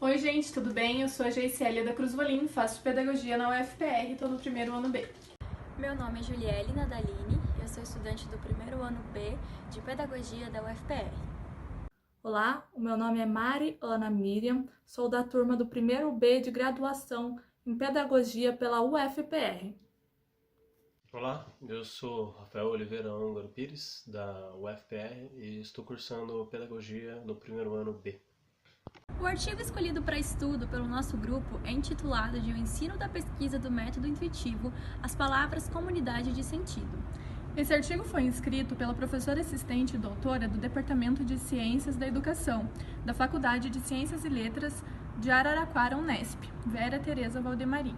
Oi gente, tudo bem? Eu sou a Geissélia da Cruz Valim, faço pedagogia na UFPR e estou no primeiro ano B. Meu nome é Juliele Nadalini, eu sou estudante do primeiro ano B de pedagogia da UFPR. Olá, o meu nome é Mari Ana Miriam, sou da turma do primeiro B de graduação em pedagogia pela UFPR. Olá, eu sou Rafael Oliveira Ângaro Pires, da UFPR, e estou cursando Pedagogia no primeiro ano B. O artigo escolhido para estudo pelo nosso grupo é intitulado de O Ensino da Pesquisa do Método Intuitivo, as palavras comunidade de sentido. Esse artigo foi escrito pela professora assistente e doutora do Departamento de Ciências da Educação, da Faculdade de Ciências e Letras de Araraquara, Unesp, Vera Tereza Valdemarim.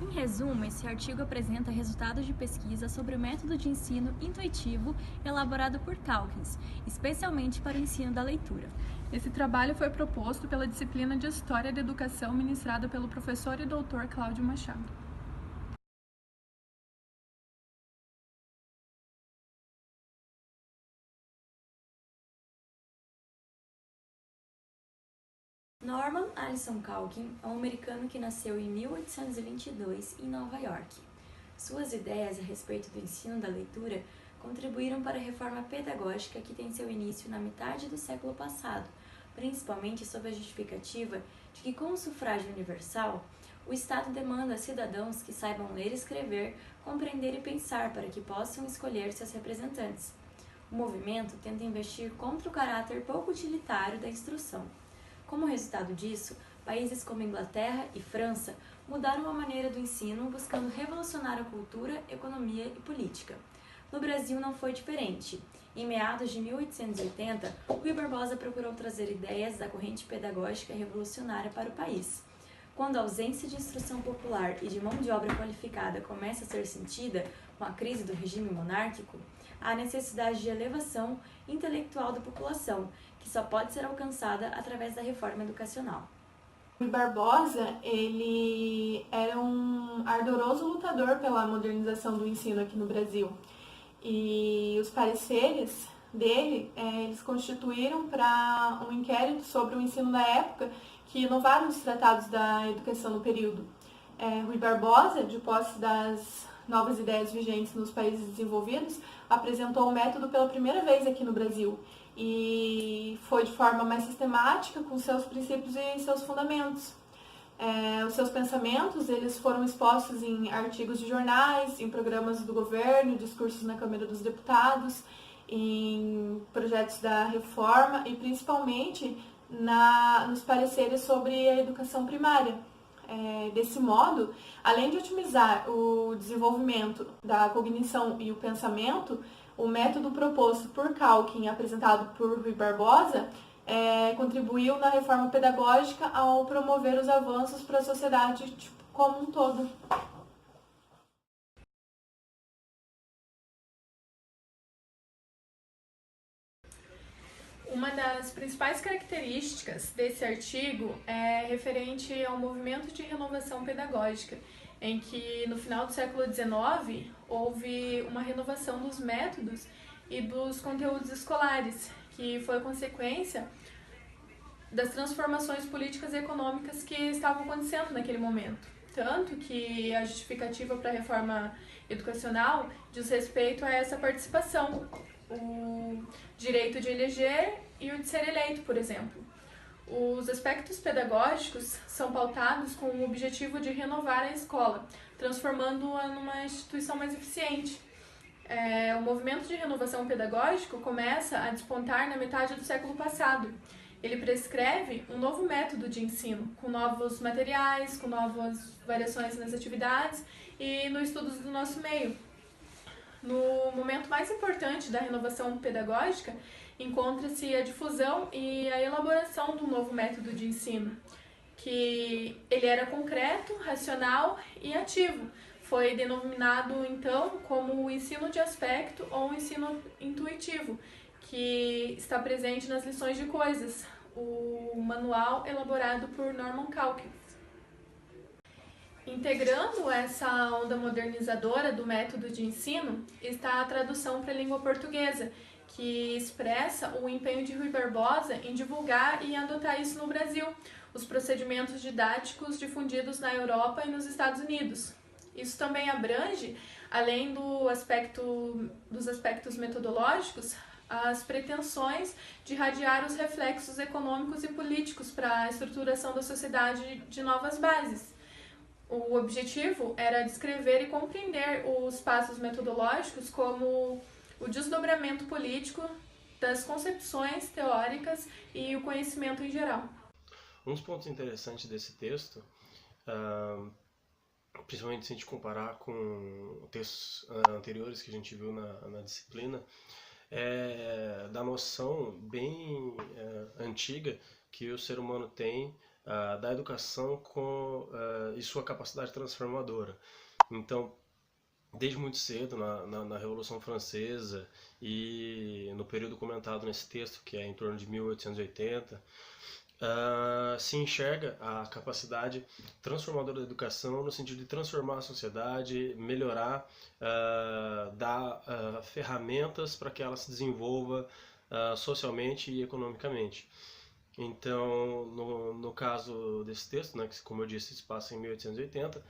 Em resumo, esse artigo apresenta resultados de pesquisa sobre o método de ensino intuitivo elaborado por Calkins, especialmente para o ensino da leitura. Esse trabalho foi proposto pela disciplina de História da Educação ministrada pelo professor e doutor Cláudio Machado. Norman Allison Calkin é um americano que nasceu em 1822 em Nova York. Suas ideias a respeito do ensino da leitura contribuíram para a reforma pedagógica que tem seu início na metade do século passado, principalmente sob a justificativa de que, com o sufrágio universal, o Estado demanda a cidadãos que saibam ler e escrever, compreender e pensar para que possam escolher seus representantes. O movimento tenta investir contra o caráter pouco utilitário da instrução. Como resultado disso, países como Inglaterra e França mudaram a maneira do ensino, buscando revolucionar a cultura, economia e política. No Brasil não foi diferente. Em meados de 1880, Rui Barbosa procurou trazer ideias da corrente pedagógica revolucionária para o país. Quando a ausência de instrução popular e de mão de obra qualificada começa a ser sentida com a crise do regime monárquico, há necessidade de elevação intelectual da população, que só pode ser alcançada através da reforma educacional. Rui Barbosa, ele era um ardoroso lutador pela modernização do ensino aqui no Brasil. E os pareceres dele, eles constituíram para um inquérito sobre o ensino da época que inovaram os tratados da educação no período. Rui Barbosa, de posse das novas ideias vigentes nos países desenvolvidos, apresentou o método pela primeira vez aqui no Brasil e foi de forma mais sistemática, com seus princípios e seus fundamentos. Os seus pensamentos eles foram expostos em artigos de jornais, em programas do governo, discursos na Câmara dos Deputados, em projetos da reforma e principalmente nos pareceres sobre a educação primária. Desse modo, além de otimizar o desenvolvimento da cognição e o pensamento, o método proposto por Calkin, apresentado por Rui Barbosa, contribuiu na reforma pedagógica ao promover os avanços para a sociedade como um todo. Uma das principais características desse artigo é referente ao movimento de renovação pedagógica, em que no final do século XIX houve uma renovação dos métodos e dos conteúdos escolares, que foi consequência das transformações políticas e econômicas que estavam acontecendo naquele momento. Tanto que a justificativa para a reforma educacional diz respeito a essa participação, o direito de eleger e o de ser eleito, por exemplo. Os aspectos pedagógicos são pautados com o objetivo de renovar a escola, transformando-a numa instituição mais eficiente. O movimento de renovação pedagógico começa a despontar na metade do século passado. Ele prescreve um novo método de ensino, com novos materiais, com novas variações nas atividades e nos estudos do nosso meio. No momento mais importante da renovação pedagógica, encontra-se a difusão e a elaboração do novo método de ensino, que ele era concreto, racional e ativo. Foi denominado, então, como o ensino de aspecto ou o ensino intuitivo, que está presente nas lições de coisas, o manual elaborado por Norman Calkins. Integrando essa onda modernizadora do método de ensino está a tradução para a língua portuguesa, que expressa o empenho de Rui Barbosa em divulgar e adotar isso no Brasil, os procedimentos didáticos difundidos na Europa e nos Estados Unidos. Isso também abrange, além dos aspectos metodológicos, as pretensões de irradiar os reflexos econômicos e políticos para a estruturação da sociedade de novas bases. O objetivo era descrever e compreender os passos metodológicos como o desdobramento político das concepções teóricas e o conhecimento em geral. Um dos pontos interessantes desse texto, principalmente se a gente comparar com textos anteriores que a gente viu na disciplina, é da noção bem antiga que o ser humano tem da educação e sua capacidade transformadora. Então, desde muito cedo, na Revolução Francesa e no período comentado nesse texto, que é em torno de 1880, se enxerga a capacidade transformadora da educação no sentido de transformar a sociedade, melhorar, dar ferramentas para que ela se desenvolva socialmente e economicamente. Então, no caso desse texto, né, que como eu disse se passa em 1880,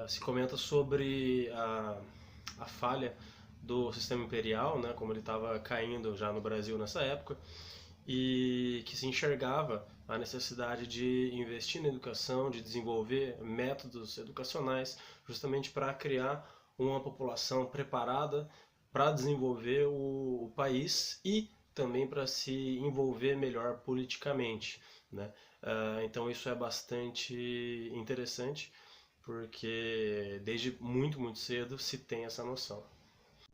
se comenta sobre a falha do sistema imperial, né, como ele estava caindo já no Brasil nessa época, e que se enxergava a necessidade de investir na educação, de desenvolver métodos educacionais, justamente para criar uma população preparada para desenvolver o país e também para se envolver melhor politicamente, né? Então isso é bastante interessante, porque desde muito cedo se tem essa noção.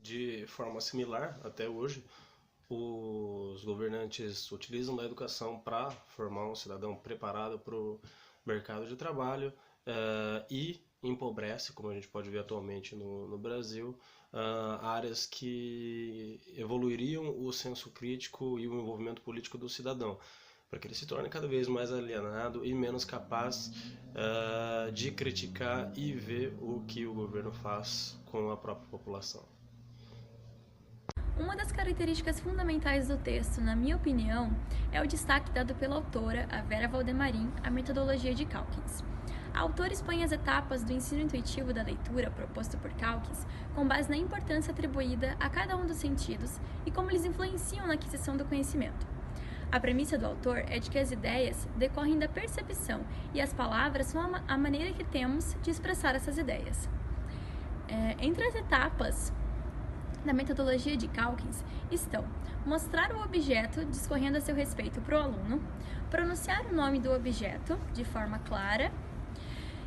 De forma similar, até hoje, os governantes utilizam da educação para formar um cidadão preparado para o mercado de trabalho e empobrece, como a gente pode ver atualmente no Brasil, áreas que evoluiriam o senso crítico e o envolvimento político do cidadão, para que ele se torne cada vez mais alienado e menos capaz de criticar e ver o que o governo faz com a própria população. Uma das características fundamentais do texto, na minha opinião, é o destaque dado pela autora, a Vera Valdemarin, à metodologia de Calkins. A autora expõe as etapas do ensino intuitivo da leitura proposto por Calkins com base na importância atribuída a cada um dos sentidos e como eles influenciam na aquisição do conhecimento. A premissa do autor é de que as ideias decorrem da percepção e as palavras são a maneira que temos de expressar essas ideias. Entre as etapas da metodologia de Calkins estão mostrar o objeto discorrendo a seu respeito para o aluno, pronunciar o nome do objeto de forma clara,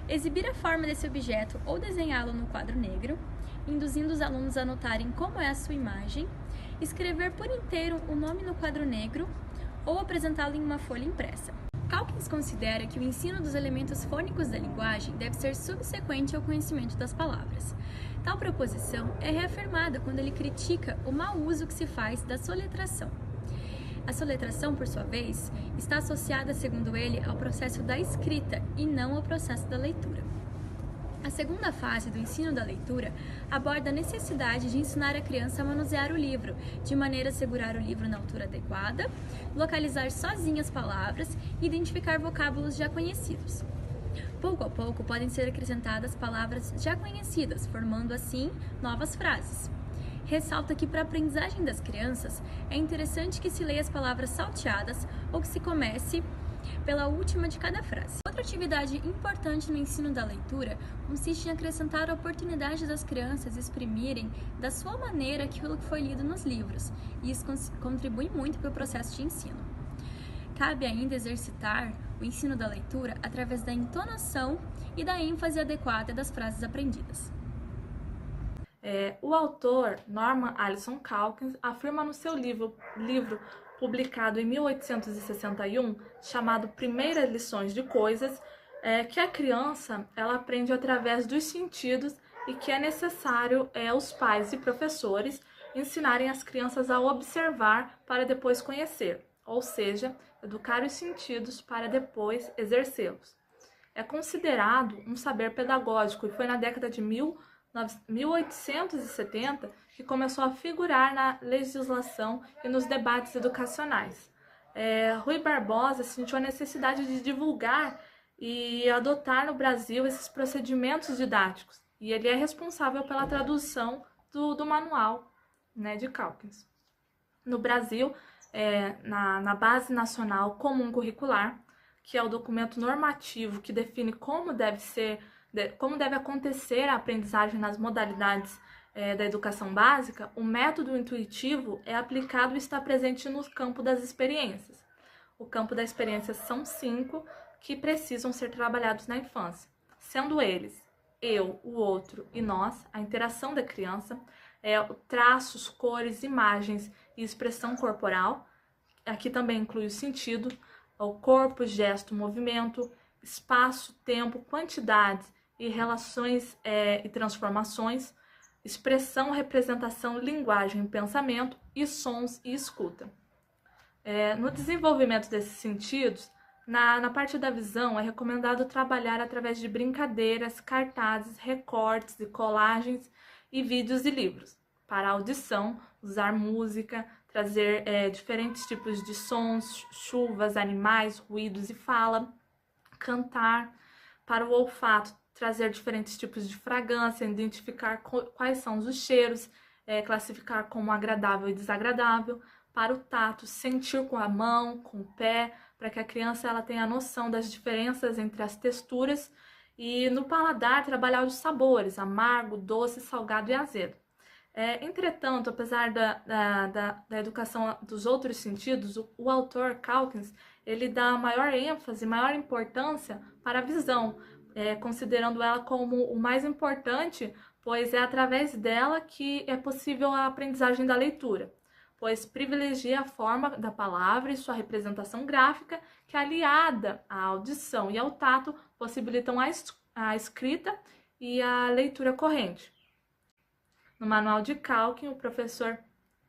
exibir a forma desse objeto ou desenhá-lo no quadro negro, induzindo os alunos a notarem como é a sua imagem, escrever por inteiro o nome no quadro negro ou apresentá-lo em uma folha impressa. Calkins considera que o ensino dos elementos fônicos da linguagem deve ser subsequente ao conhecimento das palavras. Tal proposição é reafirmada quando ele critica o mau uso que se faz da soletração. A soletração, por sua vez, está associada, segundo ele, ao processo da escrita e não ao processo da leitura. A segunda fase do ensino da leitura aborda a necessidade de ensinar a criança a manusear o livro, de maneira a segurar o livro na altura adequada, localizar sozinha as palavras e identificar vocábulos já conhecidos. Pouco a pouco podem ser acrescentadas palavras já conhecidas, formando assim novas frases. Ressalta que para a aprendizagem das crianças é interessante que se leia as palavras salteadas ou que se comece pela última de cada frase. Outra atividade importante no ensino da leitura consiste em acrescentar a oportunidade das crianças exprimirem da sua maneira aquilo que foi lido nos livros, e isso contribui muito para o processo de ensino. Cabe ainda exercitar o ensino da leitura através da entonação e da ênfase adequada das frases aprendidas. O autor, Norman Allison Calkins, afirma no seu livro publicado em 1861, chamado Primeiras Lições de Coisas, que a criança ela aprende através dos sentidos e que é necessário os pais e professores ensinarem as crianças a observar para depois conhecer, ou seja, educar os sentidos para depois exercê-los. É considerado um saber pedagógico e foi na década de 1870 que começou a figurar na legislação e nos debates educacionais. Rui Barbosa sentiu a necessidade de divulgar e adotar no Brasil esses procedimentos didáticos, e ele é responsável pela tradução do manual, né, de Calkins. No Brasil, na Base Nacional Comum Curricular, que é o documento normativo que define como deve acontecer a aprendizagem nas modalidades da educação básica, o método intuitivo é aplicado e está presente no campo das experiências. O campo das experiências são 5 que precisam ser trabalhados na infância, sendo eles eu, o outro e nós, a interação da criança, traços, cores, imagens e expressão corporal. Aqui também inclui o sentido, o corpo, gesto, movimento, espaço, tempo, quantidades e relações e transformações, expressão, representação, linguagem, pensamento e sons e escuta. No desenvolvimento desses sentidos, na parte da visão, é recomendado trabalhar através de brincadeiras, cartazes, recortes e colagens e vídeos e livros. Para a audição, usar música, trazer diferentes tipos de sons, chuvas, animais, ruídos e fala. Cantar. Para o olfato, trazer diferentes tipos de fragrância, identificar quais são os cheiros, classificar como agradável e desagradável. Para o tato, sentir com a mão, com o pé, para que a criança ela tenha a noção das diferenças entre as texturas. E no paladar, trabalhar os sabores, amargo, doce, salgado e azedo. Entretanto, apesar da educação dos outros sentidos, o autor Calkins ele dá maior ênfase, maior importância para a visão, considerando ela como o mais importante, pois é através dela que é possível a aprendizagem da leitura, pois privilegia a forma da palavra e sua representação gráfica, que aliada à audição e ao tato possibilitam a escrita e a leitura corrente. No manual de Calkins, o professor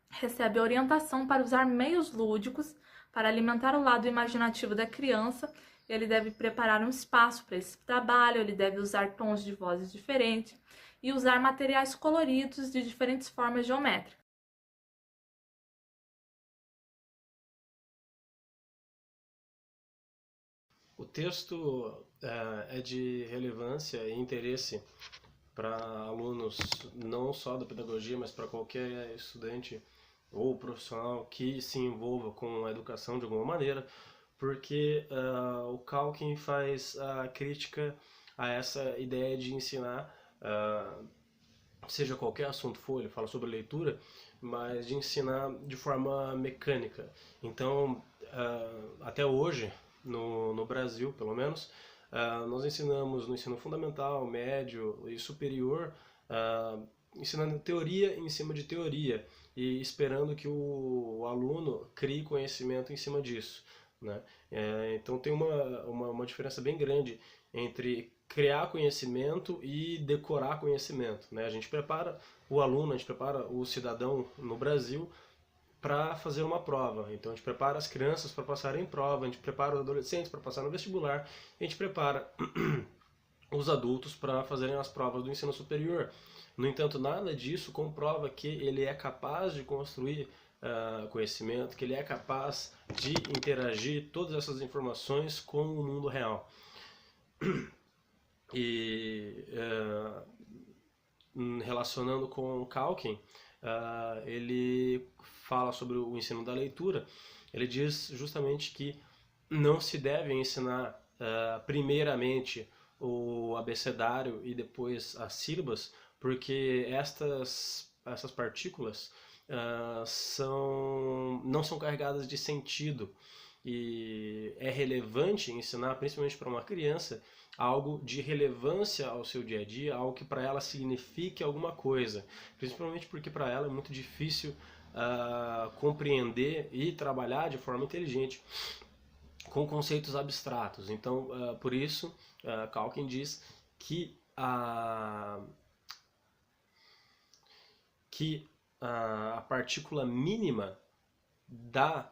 recebe orientação para usar meios lúdicos para alimentar o lado imaginativo da criança. Ele deve preparar um espaço para esse trabalho, ele deve usar tons de vozes diferentes e usar materiais coloridos de diferentes formas geométricas. O texto é de relevância e interesse para alunos não só da pedagogia, mas para qualquer estudante ou profissional que se envolva com a educação de alguma maneira, porque o Calkins faz a crítica a essa ideia de ensinar, seja qualquer assunto for, ele fala sobre leitura, mas de ensinar de forma mecânica. Então, até hoje, no Brasil, pelo menos, nós ensinamos no ensino fundamental, médio e superior, ensinando teoria em cima de teoria e esperando que o aluno crie conhecimento em cima disso, né? Então tem uma diferença bem grande entre criar conhecimento e decorar conhecimento, né? A gente prepara o aluno, a gente prepara o cidadão no Brasil para fazer uma prova. Então a gente prepara as crianças para passarem em prova, a gente prepara os adolescentes para passar no vestibular, a gente prepara os adultos para fazerem as provas do ensino superior. No entanto, nada disso comprova que ele é capaz de construir conhecimento, que ele é capaz de interagir todas essas informações com o mundo real. E relacionando com Calkins, ele fala sobre o ensino da leitura. Ele diz justamente que não se deve ensinar primeiramente o abecedário e depois as sílabas, porque essas partículas não são carregadas de sentido, e é relevante ensinar, principalmente para uma criança, algo de relevância ao seu dia a dia, algo que para ela signifique alguma coisa, principalmente porque para ela é muito difícil compreender e trabalhar de forma inteligente com conceitos abstratos. Então, por isso, Calkins diz que a partícula mínima da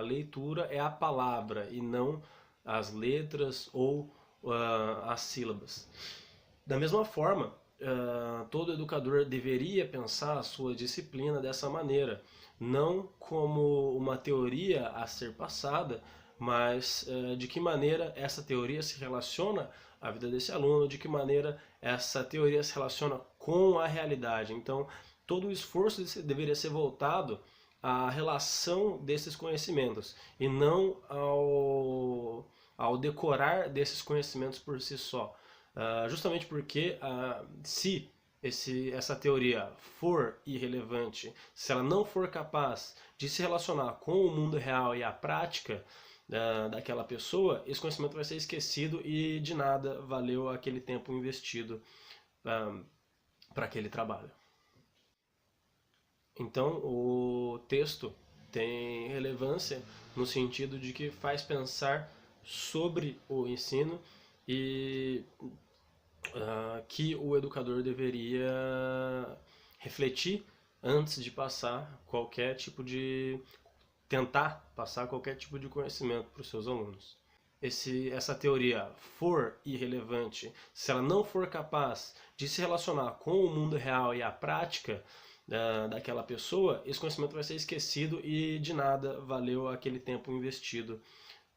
leitura é a palavra e não as letras ou as sílabas. Da mesma forma, todo educador deveria pensar a sua disciplina dessa maneira, não como uma teoria a ser passada, mas de que maneira essa teoria se relaciona à vida desse aluno, de que maneira essa teoria se relaciona com a realidade. Então, todo o esforço deveria ser voltado à relação desses conhecimentos e não ao decorar desses conhecimentos por si só. Justamente porque se essa teoria for irrelevante, se ela não for capaz de se relacionar com o mundo real e a prática daquela pessoa, esse conhecimento vai ser esquecido e de nada valeu aquele tempo investido para aquele trabalho. Então, o texto tem relevância no sentido de que faz pensar sobre o ensino e que o educador deveria refletir antes de tentar passar qualquer tipo de conhecimento para os seus alunos. Essa teoria for irrelevante, se ela não for capaz de se relacionar com o mundo real e a prática daquela pessoa, esse conhecimento vai ser esquecido e de nada valeu aquele tempo investido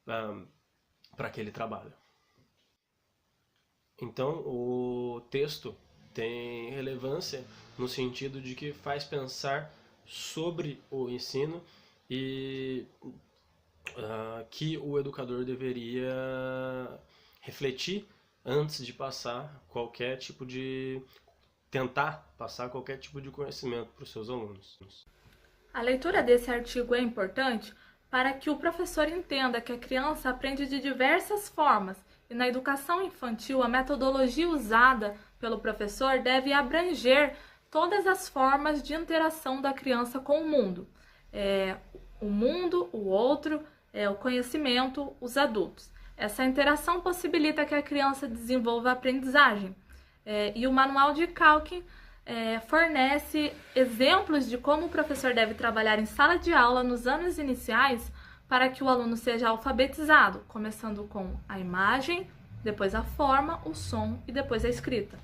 para aquele trabalho. Então, o texto tem relevância no sentido de que faz pensar sobre o ensino e que o educador deveria refletir antes de tentar passar qualquer tipo de conhecimento para os seus alunos. A leitura desse artigo é importante para que o professor entenda que a criança aprende de diversas formas e na educação infantil a metodologia usada pelo professor deve abranger todas as formas de interação da criança com o mundo. O mundo, o outro, o conhecimento, os adultos. Essa interação possibilita que a criança desenvolva a aprendizagem. E o manual de Calkin fornece exemplos de como o professor deve trabalhar em sala de aula nos anos iniciais para que o aluno seja alfabetizado, começando com a imagem, depois a forma, o som e depois a escrita.